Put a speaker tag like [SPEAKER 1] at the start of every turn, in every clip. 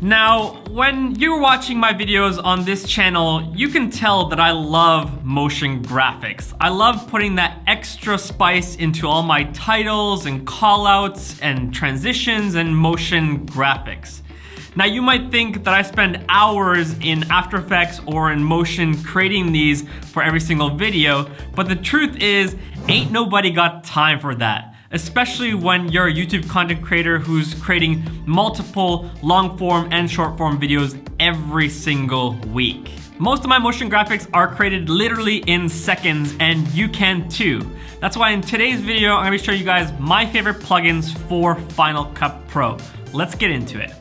[SPEAKER 1] Now, when you're watching my videos on this channel, you can tell that I love motion graphics. I love putting that extra spice into all my titles and callouts and transitions and motion graphics. Now, you might think that I spend hours in After Effects or in Motion creating these for every single video, but the truth is, ain't nobody got time for that. Especially when you're a YouTube content creator who's creating multiple long form and short form videos every single week. Most of my motion graphics are created literally in seconds, and you can too. That's why in today's video, I'm gonna be showing you guys my favorite plugins for Final Cut Pro. Let's get into it.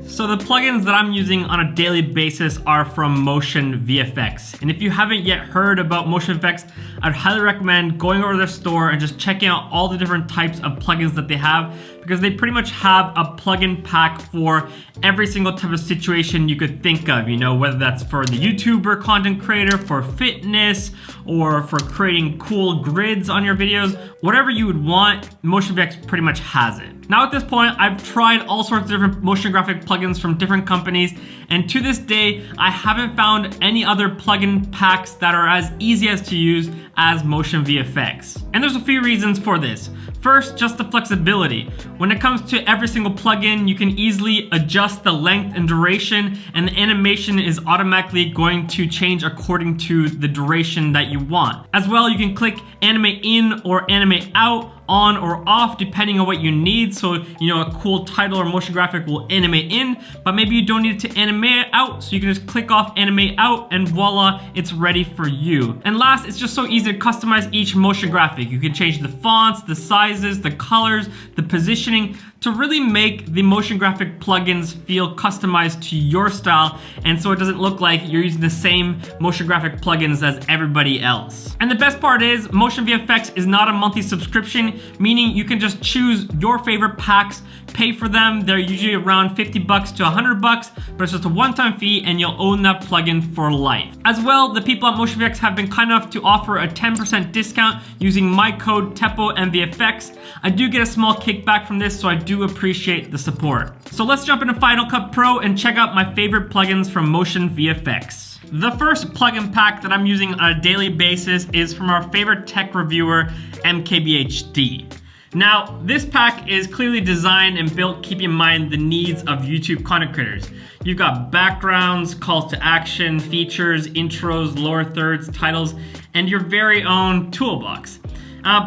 [SPEAKER 1] So the plugins that I'm using on a daily basis are from Motion VFX. And if you haven't yet heard about Motion VFX, I'd highly recommend going over to their store and just checking out all the different types of plugins that they have, because they pretty much have a plugin pack for every single type of situation you could think of, you know, whether that's for the YouTuber content creator, for fitness, or for creating cool grids on your videos, whatever you would want, Motion VFX pretty much has it. Now at this point, I've tried all sorts of different motion graphic plugins from different companies, and to this day, I haven't found any other plugin packs that are as easy as to use as Motion VFX. And there's a few reasons for this. First, just the flexibility. When it comes to every single plugin, you can easily adjust the length and duration, and the animation is automatically going to change according to the duration that you want. As well, you can click animate in or animate out, on or off, depending on what you need. So, you know, a cool title or motion graphic will animate in, but maybe you don't need it to animate out, so you can just click off animate out and voila, it's ready for you. And last, it's just so easy to customize each motion graphic. You can change the fonts, the sizes, the colors, the positioning, to really make the motion graphic plugins feel customized to your style, and so it doesn't look like you're using the same motion graphic plugins as everybody else. And the best part is, Motion VFX is not a monthly subscription, meaning you can just choose your favorite packs, pay for them. They're usually around 50 bucks to 100 bucks, but it's just a one-time fee and you'll own that plugin for life. As well, the people at Motion VFX have been kind enough to offer a 10% discount using my code TEPOMVFX. I do get a small kickback from this, so I do appreciate the support. So let's jump into Final Cut Pro and check out my favorite plugins from Motion VFX. The first plugin pack that I'm using on a daily basis is from our favorite tech reviewer, MKBHD. Now, this pack is clearly designed and built keeping in mind the needs of YouTube content creators. You've got backgrounds, calls to action, features, intros, lower thirds, titles, and your very own toolbox.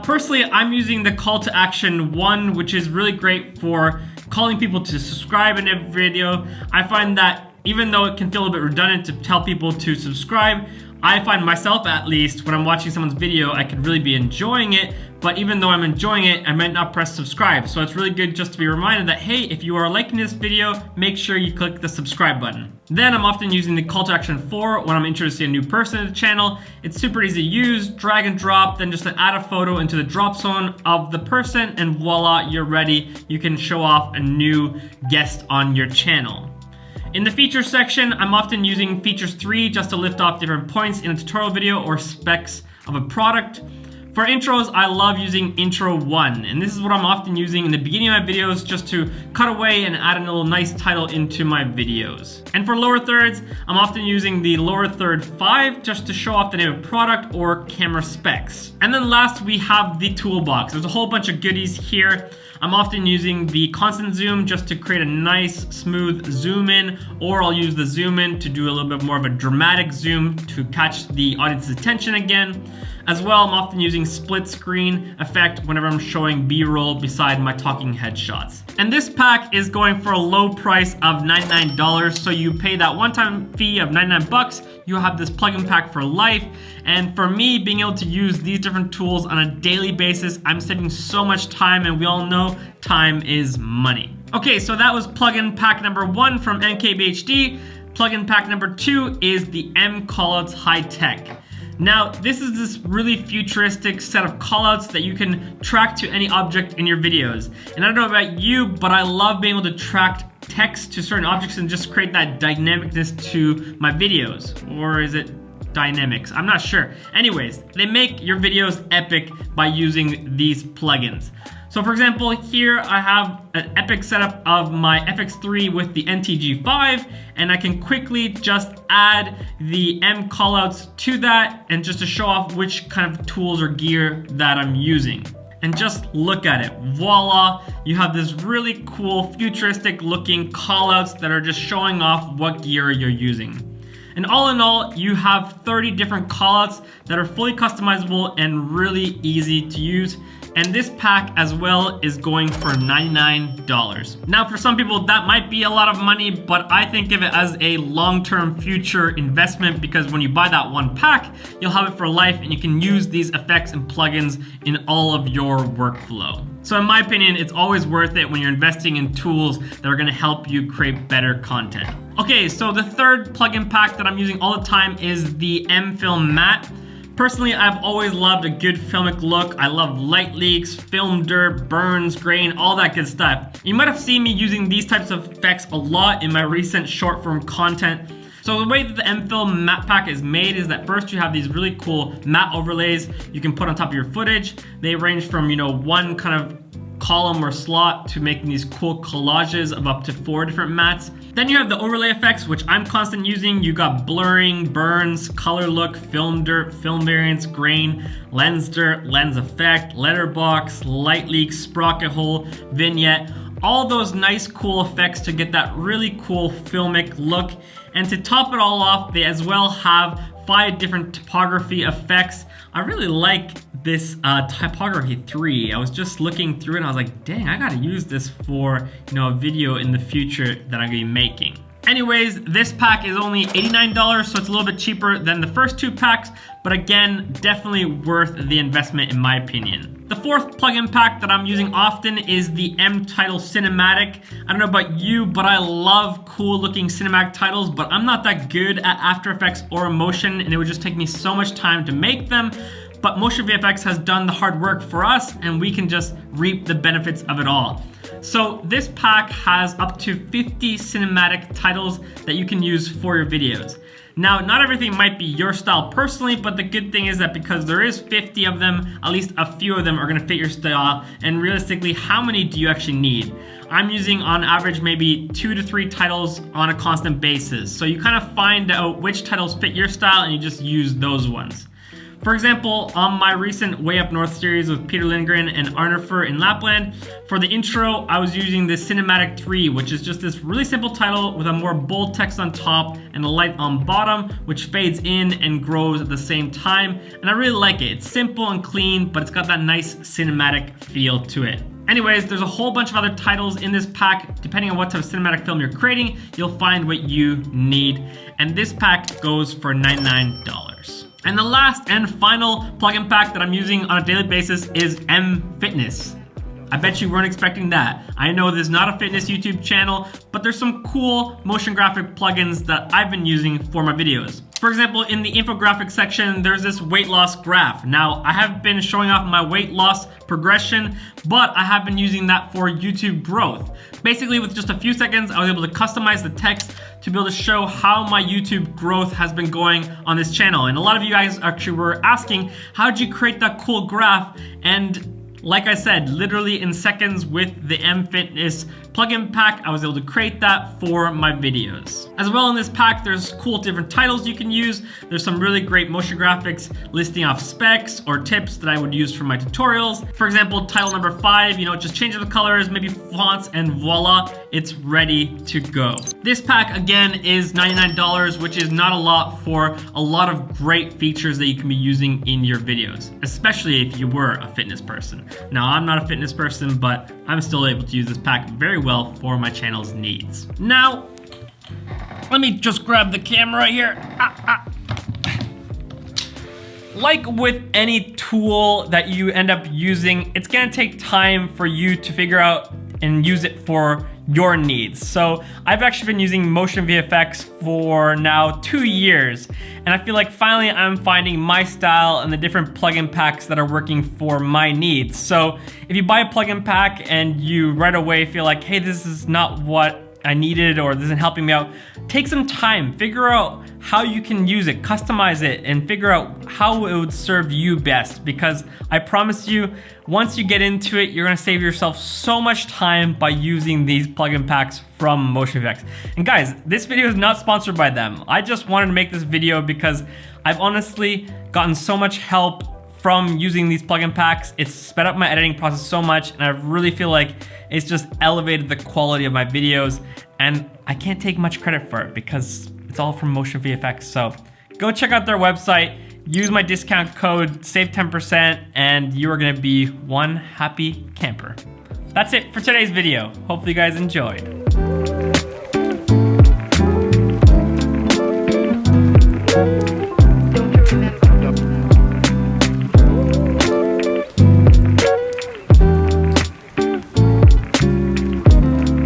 [SPEAKER 1] Personally, I'm using the call to action one, which is really great for calling people to subscribe in every video. I find that even though it can feel a bit redundant to tell people to subscribe, I find myself, at least, when I'm watching someone's video, I could really be enjoying it, but even though I'm enjoying it, I might not press subscribe. So it's really good just to be reminded that, hey, if you are liking this video, make sure you click the subscribe button. Then I'm often using the call to action 4 when I'm interested in a new person in the channel. It's super easy to use, drag and drop, then just to add a photo into the drop zone of the person, and voila, you're ready. You can show off a new guest on your channel. In the features section, I'm often using features 3 just to lift off different points in a tutorial video or specs of a product. For intros, I love using intro 1, and this is what I'm often using in the beginning of my videos just to cut away and add a little nice title into my videos. And for lower thirds, I'm often using the lower third 5 just to show off the name of product or camera specs. And then last, we have the toolbox. There's a whole bunch of goodies here. I'm often using the constant zoom just to create a nice smooth zoom in, or I'll use the zoom in to do a little bit more of a dramatic zoom to catch the audience's attention again. As well, I'm often using split screen effect whenever I'm showing B-roll beside my talking head shots. And this pack is going for a low price of $99, so you pay that one-time fee of 99 bucks, you have this plugin pack for life. And for me, being able to use these different tools on a daily basis, I'm saving so much time, and we all know time is money. Okay, so that was plugin pack number 1 from MKBHD. Plugin pack number 2 is the Mcallouts High Tech. Now, this is this really futuristic set of callouts that you can track to any object in your videos. And I don't know about you, but I love being able to track text to certain objects and just create that dynamicness to my videos. Or is it dynamics? I'm not sure. Anyways, they make your videos epic by using these plugins. So for example, here I have an epic setup of my FX3 with the NTG5, and I can quickly just add the Mcallouts to that, and just to show off which kind of tools or gear that I'm using. And just look at it, voila, you have this really cool futuristic looking callouts that are just showing off what gear you're using. And all in all, you have 30 different callouts that are fully customizable and really easy to use. And this pack as well is going for $99. Now for some people that might be a lot of money, but I think of it as a long-term future investment, because when you buy that one pack, you'll have it for life and you can use these effects and plugins in all of your workflow. So in my opinion, it's always worth it when you're investing in tools that are gonna help you create better content. Okay, so the third plugin pack that I'm using all the time is the MFilm Matte. Personally, I've always loved a good filmic look. I love light leaks, film dirt, burns, grain, all that good stuff. You might have seen me using these types of effects a lot in my recent short form content. So the way that the MFilm Matte pack is made is that first you have these really cool matte overlays you can put on top of your footage. They range from, one kind of column or slot to making these cool collages of up to 4 different mattes. Then you have the overlay effects, which I'm constantly using. You got blurring, burns, color look, film dirt, film variance, grain, lens dirt, lens effect, letterbox, light leak, sprocket hole, vignette, all those nice cool effects to get that really cool filmic look. And to top it all off, they as well have 5 different typography effects. I really like this typography 3. I was just looking through it and I was like, dang, I gotta use this for a video in the future that I'm gonna be making. Anyways, this pack is only $89, so it's a little bit cheaper than the first 2 packs, but again, definitely worth the investment in my opinion. The fourth plugin pack that I'm using often is the MTitle Cinematic. I don't know about you, but I love cool looking cinematic titles, but I'm not that good at After Effects or Motion, and it would just take me so much time to make them. But Motion VFX has done the hard work for us, and we can just reap the benefits of it all. So this pack has up to 50 cinematic titles that you can use for your videos. Now, not everything might be your style personally, but the good thing is that because there is 50 of them, at least a few of them are gonna fit your style, and realistically, how many do you actually need? I'm using on average maybe 2 to 3 titles on a constant basis. So you kind of find out which titles fit your style and you just use those ones. For example, on my recent Way Up North series with Peter Lindgren and Arnifer in Lapland, for the intro, I was using the Cinematic 3, which is just this really simple title with a more bold text on top and a light on bottom, which fades in and grows at the same time. And I really like it. It's simple and clean, but it's got that nice cinematic feel to it. Anyways, there's a whole bunch of other titles in this pack. Depending on what type of cinematic film you're creating, you'll find what you need. And this pack goes for $99. And the last and final plugin pack that I'm using on a daily basis is MFitness. I bet you weren't expecting that. I know this is not a fitness YouTube channel, but there's some cool motion graphic plugins that I've been using for my videos. For example, in the infographic section, there's this weight loss graph. Now, I have been showing off my weight loss progression, but I have been using that for YouTube growth. Basically, with just a few seconds, I was able to customize the text to be able to show how my YouTube growth has been going on this channel. And a lot of you guys actually were asking, how'd you create that cool graph? And like I said, literally in seconds with the MFitness plugin pack, I was able to create that for my videos. As well, in this pack, there's cool different titles you can use. There's some really great motion graphics listing off specs or tips that I would use for my tutorials. For example, title number 5, just change the colors, maybe fonts, and voila, it's ready to go. This pack, again, is $99, which is not a lot for a lot of great features that you can be using in your videos, especially if you were a fitness person. Now, I'm not a fitness person, but I'm still able to use this pack very well for my channel's needs. Now, let me just grab the camera here. Like with any tool that you end up using, it's gonna take time for you to figure out and use it for your needs. So I've actually been using Motion VFX for now 2 years, and I feel like finally I'm finding my style and the different plugin packs that are working for my needs. So if you buy a plugin pack and you right away feel like, hey, this is not what I needed or this isn't helping me out, take some time, figure out how you can use it, customize it, and figure out how it would serve you best, because I promise you, once you get into it, you're gonna save yourself so much time by using these plugin packs from Motion VFX. And guys, this video is not sponsored by them. I just wanted to make this video because I've honestly gotten so much help from using these plugin packs. It's sped up my editing process so much, and I really feel like it's just elevated the quality of my videos, and I can't take much credit for it because it's all from Motion VFX. So go check out their website, use my discount code, save 10%, and you are gonna be one happy camper. That's it for today's video. Hopefully you guys enjoyed.